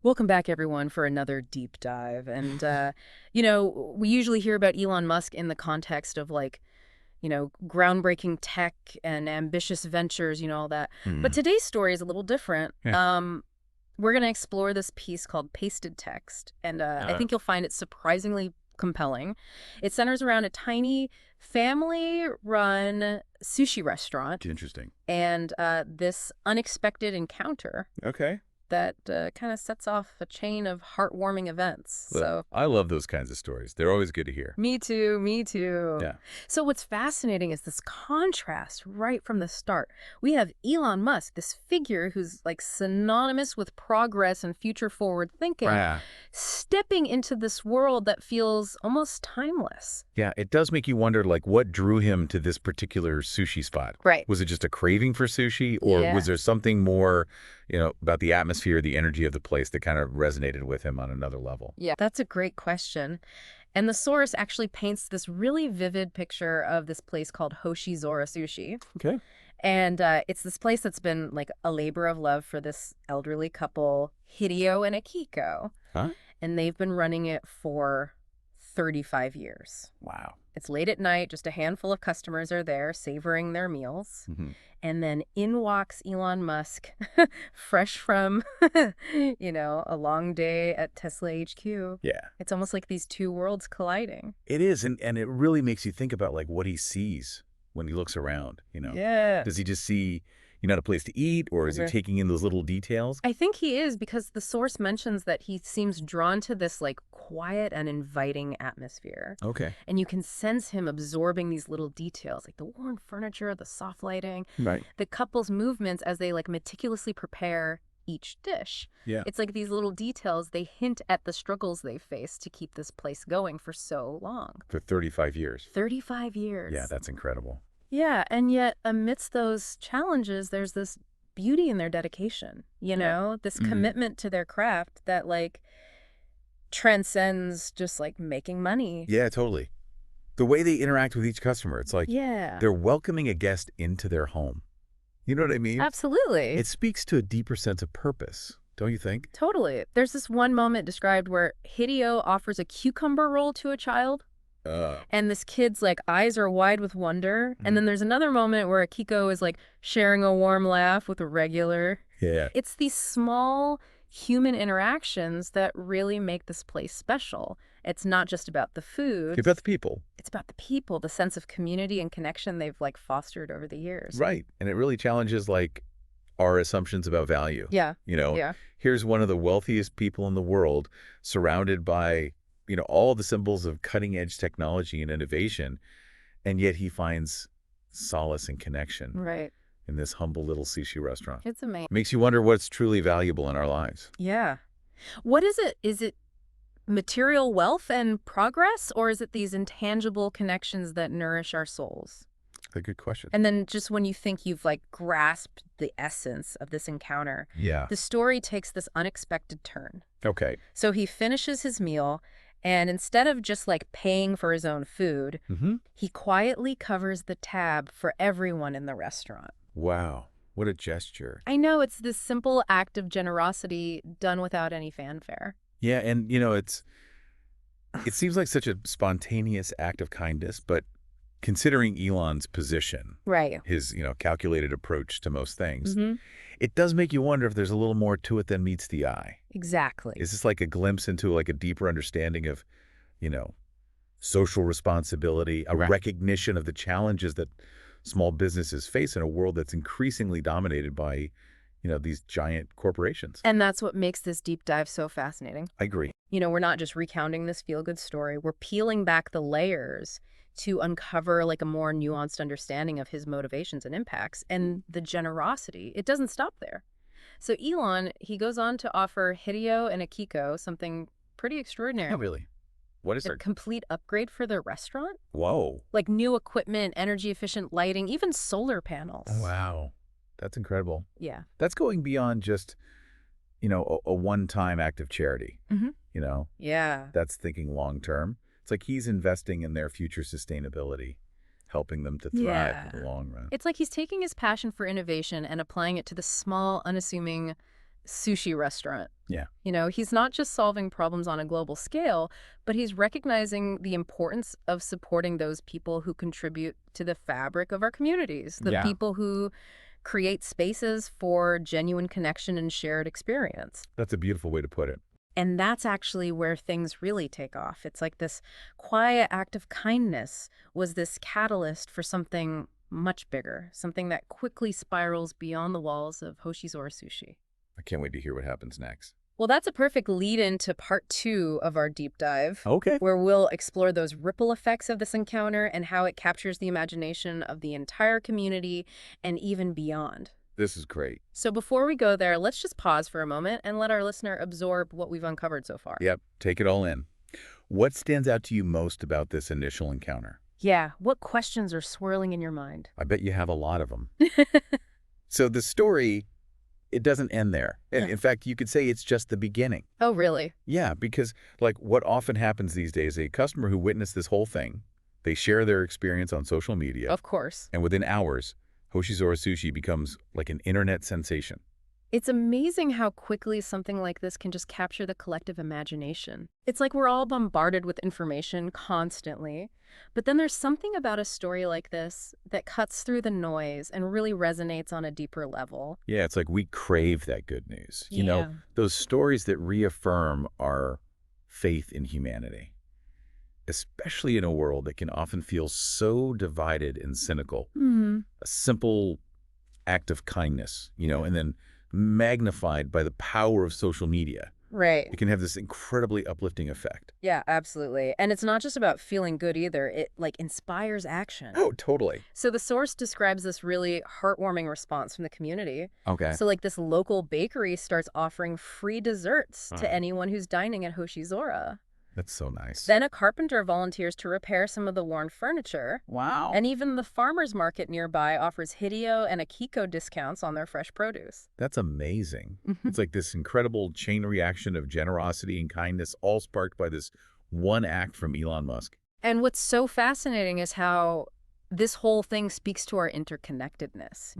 Welcome back, everyone, for another deep dive. And, we usually hear about Elon Musk in the context of groundbreaking tech and ambitious ventures, all that. But Hmm. today's story is a little different. Yeah. We're going to explore this piece called Pasted Text. And I Uh, think you'll find it surprisingly compelling. It centers around a tiny family-run sushi restaurant Interesting. and this unexpected encounter Okay. that kind of sets off a chain of heartwarming events. Look, So, I love those kinds of stories. They're always good to hear. me too, me too. Yeah. So, what's fascinating is this contrast right from the start. We have Elon Musk, this figure who's like synonymous with progress and future forward thinking, Ah, stepping into this world that feels almost timeless. yeah, it does make you wonder, like, what drew him to this particular sushi spot? Right. Was it just a craving for sushi, or Yeah. was there something more, about the atmosphere, the energy of the place that kind of resonated with him on another level? Yeah, that's a great question. And the source actually paints this really vivid picture of this place called Hoshizora Sushi. Okay. And it's this place that's been like a labor of love for this elderly couple, Hideo and Akiko. Huh? And they've been running it for 35 years. Wow. It's late at night, just a handful of customers are there savoring their meals. Hmm. And then in walks Elon Musk, fresh from, a long day at Tesla HQ. Yeah, It's almost like these two worlds colliding. it is, and it really makes you think about like what he sees when he looks around. Yeah. Does he just see, a place to eat, or is he Okay. taking in those little details? I think he is because the source mentions that he seems drawn to this like quiet and inviting atmosphere. Okay. And you can sense him absorbing these little details, like the worn furniture, the soft lighting, Right. the couple's movements as they like meticulously prepare each dish. Yeah. It's like these little details, they hint at the struggles they face to keep this place going for so long. For 35 years. 35 years. Yeah, that's incredible. Yeah, and yet amidst those challenges, there's this beauty in their dedication, this Mhm. commitment to their craft that like transcends just like making money. Yeah, totally. The way they interact with each customer, it's like Yeah, they're welcoming a guest into their home. You know what I mean? absolutely. It speaks to a deeper sense of purpose, don't you think? Totally. There's this one moment described where Hideo offers a cucumber roll to a child, and this kid's like eyes are wide with wonder. And then there's another moment where Akiko is like sharing a warm laugh with a regular. Yeah. It's these small human interactions that really make this place special. It's not just about the food. It's about the people. It's about the people, the sense of community and connection they've like fostered over the years. Right. And it really challenges like our assumptions about value. Yeah. You know, Yeah. here's one of the wealthiest people in the world surrounded by, all the symbols of cutting edge technology and innovation. And yet he finds solace and connection Right. in this humble little sushi restaurant. It's amazing. Makes you wonder what's truly valuable in our lives. Yeah. What is it? Is it material wealth and progress, or is it these intangible connections that nourish our souls? A good question. And then just when you think you've like grasped the essence of this encounter, Yeah. the story takes this unexpected turn. Okay. So he finishes his meal, and instead of just like paying for his own food, Mm-hmm. he quietly covers the tab for everyone in the restaurant. Wow. What a gesture. I know it's this simple act of generosity done without any fanfare. Yeah, and it seems like such a spontaneous act of kindness, but considering Elon's position, Right. his, calculated approach to most things, Mm-hmm. it does make you wonder if there's a little more to it than meets the eye. Exactly. Is this like a glimpse into like a deeper understanding of, social responsibility, a recognition of the challenges that small businesses face in a world that's increasingly dominated by, these giant corporations? And that's what makes this deep dive so fascinating. I agree. We're not just recounting this feel-good story. We're peeling back the layers to uncover like a more nuanced understanding of his motivations and impacts. And the generosity, it doesn't stop there. So Elon, he goes on to offer Hideo and Akiko something pretty extraordinary. Oh, really? What is A there? complete upgrade for their restaurant? Whoa. Like new equipment, energy-efficient lighting, even solar panels. Wow. That's incredible. Yeah. That's going beyond just, a one-time act of charity. Mhm. Yeah. That's thinking long-term. It's like he's investing in their future sustainability, helping them to thrive in the long run. It's like he's taking his passion for innovation and applying it to the small, unassuming sushi restaurant. Yeah. He's not just solving problems on a global scale, but he's recognizing the importance of supporting those people who contribute to the fabric of our communities, the Yeah. people who create spaces for genuine connection and shared experience. That's a beautiful way to put it. And that's actually where things really take off. It's like this quiet act of kindness was this catalyst for something much bigger, something that quickly spirals beyond the walls of Hoshizora Sushi. I can't wait to hear what happens next. Well, that's a perfect lead into part 2 of our deep dive, Okay. where we'll explore those ripple effects of this encounter and how it captures the imagination of the entire community and even beyond. This is great. So before we go there, let's just pause for a moment and let our listener absorb what we've uncovered so far. Yep. Take it all in. What stands out to you most about this initial encounter? Yeah, what questions are swirling in your mind? I bet you have a lot of them. So the story, it doesn't end there. And in fact, you could say it's just the beginning. Oh, really? Yeah, because like what often happens these days, a customer who witnessed this whole thing, they share their experience on social media. Of course. And within hours, Hoshizora Sushi becomes like an internet sensation. It's amazing how quickly something like this can just capture the collective imagination. It's like we're all bombarded with information constantly, but then there's something about a story like this that cuts through the noise and really resonates on a deeper level. Yeah, it's like we crave that good news. Yeah. Those stories that reaffirm our faith in humanity, especially in a world that can often feel so divided and cynical. A simple act of kindness, and then magnified by the power of social media. Right. It can have this incredibly uplifting effect. Yeah, absolutely. And it's not just about feeling good either. It inspires action. Oh, totally. So the source describes this really heartwarming response from the community. Okay. So this local bakery starts offering free desserts to anyone who's dining at Hoshizora. That's so nice. Then a carpenter volunteers to repair some of the worn furniture. Wow. And even the farmer's market nearby offers Hideo and Akiko discounts on their fresh produce. That's amazing. It's like this incredible chain reaction of generosity and kindness, all sparked by this one act from Elon Musk. And what's so fascinating is how this whole thing speaks to our interconnectedness,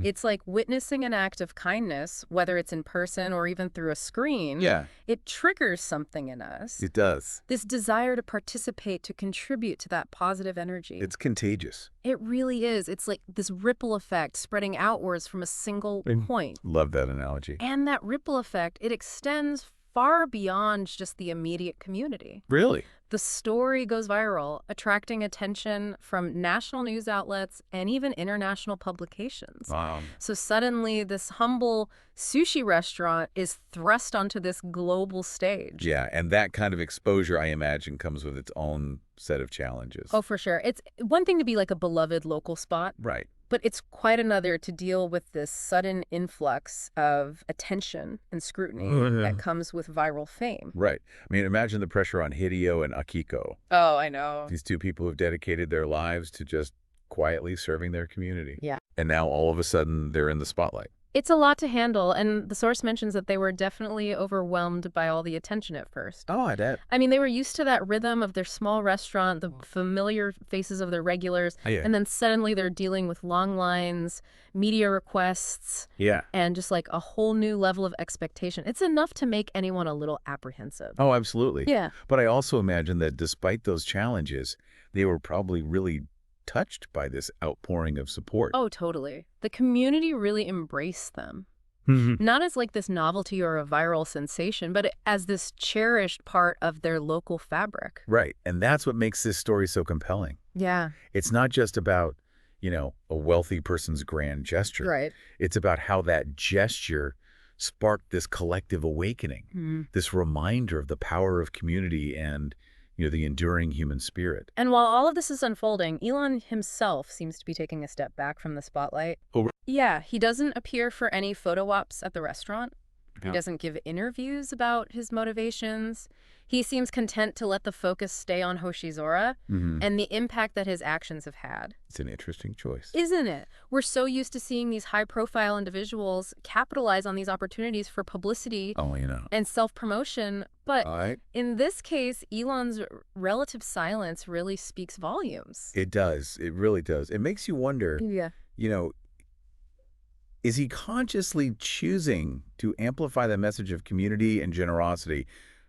It's like witnessing an act of kindness, whether it's in person or even through a screen. Yeah. It triggers something in us. It does. This desire to participate, to contribute to that positive energy. It's contagious. It really is. It's like this ripple effect spreading outwards from a single point. Love that analogy. And that ripple effect, it extends far beyond just the immediate community. Really? The story goes viral, attracting attention from national news outlets and even international publications. Wow. So suddenly, this humble sushi restaurant is thrust onto this global stage. Yeah, and that kind of exposure, I imagine, comes with its own set of challenges. Oh, for sure. It's one thing to be like a beloved local spot. Right. But it's quite another to deal with this sudden influx of attention and scrutiny that comes with viral fame. Right. I mean, imagine the pressure on Hideo and Akiko. Oh, I know. These two people who have dedicated their lives to just quietly serving their community. Yeah. And now all of a sudden they're in the spotlight. It's a lot to handle, and the source mentions that they were definitely overwhelmed by all the attention at first. Oh, I bet. I mean, they were used to that rhythm of their small restaurant, the familiar faces of their regulars, and then suddenly they're dealing with long lines, media requests, and just like a whole new level of expectation. It's enough to make anyone a little apprehensive. Oh, absolutely. Yeah. But I also imagine that despite those challenges, they were probably really touched by this outpouring of support. Oh, totally. The community really embraced them. Not as like this novelty or a viral sensation, but as this cherished part of their local fabric. Right. And that's what makes this story so compelling. Yeah. It's not just about, a wealthy person's grand gesture. Right. It's about how that gesture sparked this collective awakening, this reminder of the power of community and the enduring human spirit. And while all of this is unfolding, Elon himself seems to be taking a step back from the spotlight. Oh, yeah, he doesn't appear for any photo ops at the restaurant. He doesn't give interviews about his motivations. He seems content to let the focus stay on Hoshizora and the impact that his actions have had. It's an interesting choice. Isn't it? We're so used to seeing these high-profile individuals capitalize on these opportunities for publicity and self-promotion. But in this case, Elon's relative silence really speaks volumes. It does. It really does. It makes you wonder, Yeah. Is he consciously choosing to amplify the message of community and generosity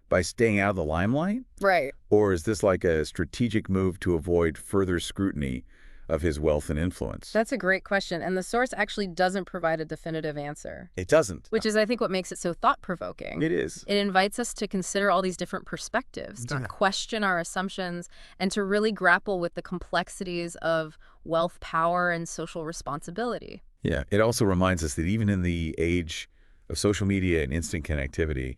by staying out of the limelight? Right. Or is this like a strategic move to avoid further scrutiny of his wealth and influence? That's a great question, and the source actually doesn't provide a definitive answer, It doesn't. which is, I think, what makes it so thought-provoking. It is. It invites us to consider all these different perspectives, to Yeah. question our assumptions, and to really grapple with the complexities of wealth, power, and social responsibility. Yeah. It also reminds us that even in the age of social media and instant connectivity,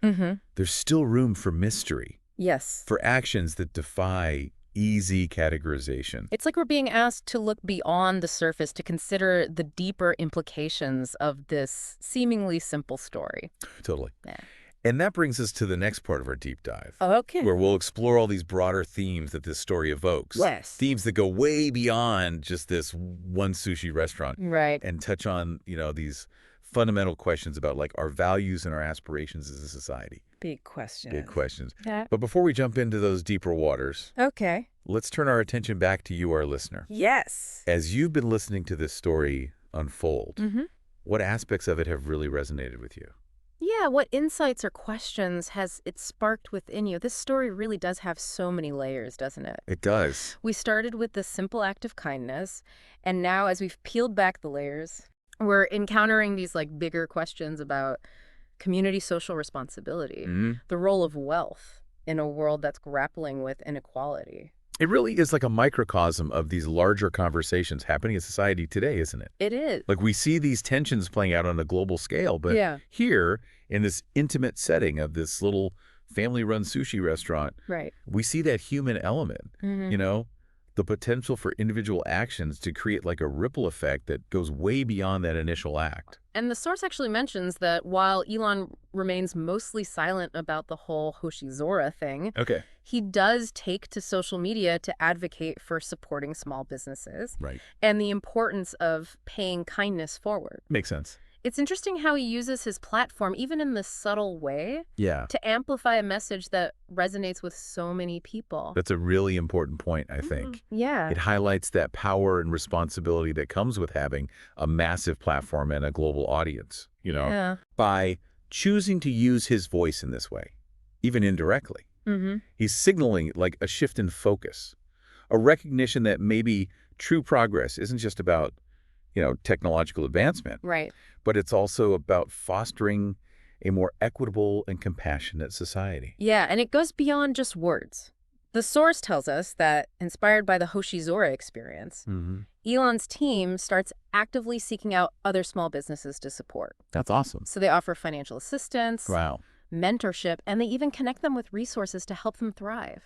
there's still room for mystery, Yes. for actions that defy easy categorization. It's like we're being asked to look beyond the surface to consider the deeper implications of this seemingly simple story. Totally. Yeah. And that brings us to the next part of our deep dive, Okay. where we'll explore all these broader themes that this story evokes. Yes. Themes that go way beyond just this one sushi restaurant Right. and touch on, these fundamental questions about like our values and our aspirations as a society. Big question. Big questions. Yeah. But before we jump into those deeper waters, Okay. let's turn our attention back to you, our listener. Yes. As you've been listening to this story unfold, what aspects of it have really resonated with you? Yeah, what insights or questions has it sparked within you? This story really does have so many layers, doesn't it? It does. We started with the simple act of kindness, and now as we've peeled back the layers, we're encountering these like bigger questions about community social responsibility, the role of wealth in a world that's grappling with inequality. It really is like a microcosm of these larger conversations happening in society today, isn't it? It is. Like we see these tensions playing out on a global scale, but Yeah. here in this intimate setting of this little family-run sushi restaurant, Right. we see that human element, the potential for individual actions to create like a ripple effect that goes way beyond that initial act. And the source actually mentions that while Elon remains mostly silent about the whole Hoshizora thing, Okay. he does take to social media to advocate for supporting small businesses Right. and the importance of paying kindness forward. Makes sense. It's interesting how he uses his platform, even in this subtle way, Yeah. to amplify a message that resonates with so many people. That's a really important point, I think. Yeah. It highlights that power and responsibility that comes with having a massive platform and a global audience, Yeah. by choosing to use his voice in this way, even indirectly. He's signaling like a shift in focus, a recognition that maybe true progress isn't just about, technological advancement, Right. but it's also about fostering a more equitable and compassionate society. Yeah, and it goes beyond just words. The source tells us that, inspired by the Hoshizora experience, Elon's team starts actively seeking out other small businesses to support. That's awesome. So they offer financial assistance, Wow. mentorship, and they even connect them with resources to help them thrive.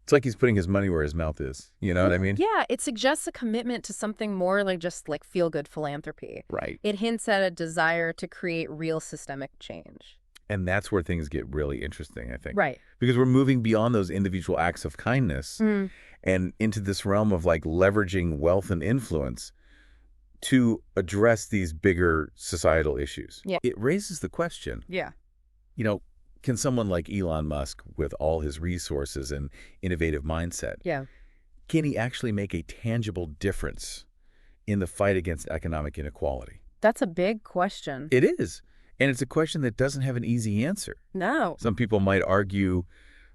It's like he's putting his money where his mouth is. You know what I mean? Yeah, it suggests a commitment to something more like just like feel-good philanthropy. Right. It hints at a desire to create real systemic change. And that's where things get really interesting, I think. Right. Because we're moving beyond those individual acts of kindness and into this realm of like leveraging wealth and influence to address these bigger societal issues. Yeah. It raises the question, Yeah. can someone like Elon Musk, with all his resources and innovative mindset, Yeah. can he actually make a tangible difference in the fight against economic inequality? That's a big question. It is. And it's a question that doesn't have an easy answer. No. Some people might argue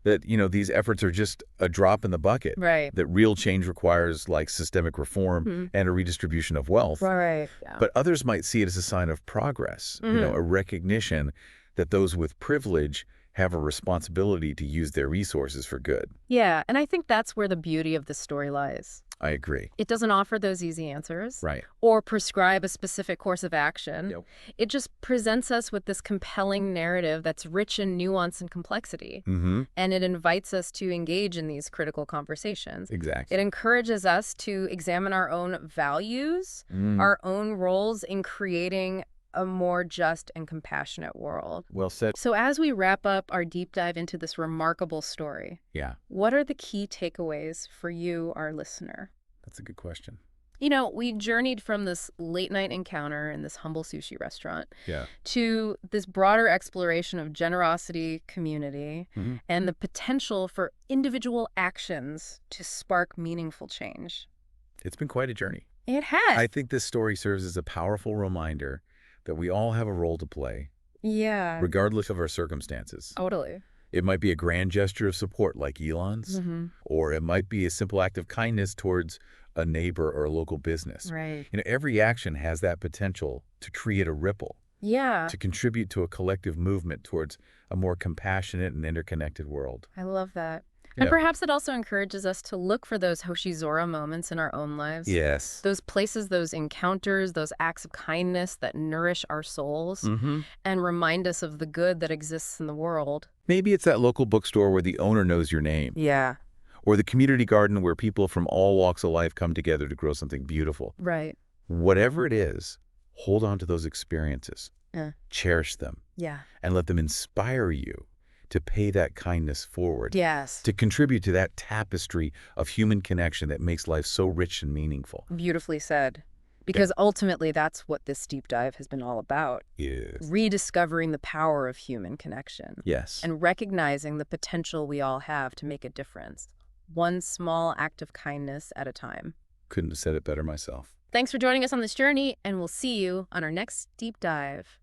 that, these efforts are just a drop in the bucket. Right. That real change requires like systemic reform and a redistribution of wealth. Right. Yeah. But others might see it as a sign of progress, a recognition that those with privilege have a responsibility to use their resources for good. Yeah, and I think that's where the beauty of this story lies. I agree. It doesn't offer those easy answers. Right. Or prescribe a specific course of action. Yep. It just presents us with this compelling narrative that's rich in nuance and complexity. And it invites us to engage in these critical conversations. Exactly. It encourages us to examine our own values, our own roles in creating a more just and compassionate world. Well said. So as we wrap up our deep dive into this remarkable story, Yeah, what are the key takeaways for you, our listener? that's a good question. We journeyed from this late night encounter in this humble sushi restaurant Yeah. to this broader exploration of generosity, community, and the potential for individual actions to spark meaningful change. It's been quite a journey. It has. I think this story serves as a powerful reminder that we all have a role to play, Yeah, regardless of our circumstances. totally. It might be a grand gesture of support like Elon's, Hmm. or it might be a simple act of kindness towards a neighbor or a local business. Right. Every action has that potential to create a ripple, Yeah, to contribute to a collective movement towards a more compassionate and interconnected world. I love that. And Yeah. perhaps it also encourages us to look for those Hoshizora moments in our own lives. Yes. Those places, those encounters, those acts of kindness that nourish our souls Mm-hmm. and remind us of the good that exists in the world. Maybe it's that local bookstore where the owner knows your name, Yeah. or the community garden where people from all walks of life come together to grow something beautiful. Right. Whatever it is, hold on to those experiences, Yeah. cherish them, Yeah. and let them inspire you to pay that kindness forward, Yes. to contribute to that tapestry of human connection that makes life so rich and meaningful. Beautifully said. Yeah. Because ultimately, that's what this deep dive has been all about. Yes. Rediscovering the power of human connection Yes. and recognizing the potential we all have to make a difference, one small act of kindness at a time. Couldn't have said it better myself. Thanks for joining us on this journey, and we'll see you on our next deep dive.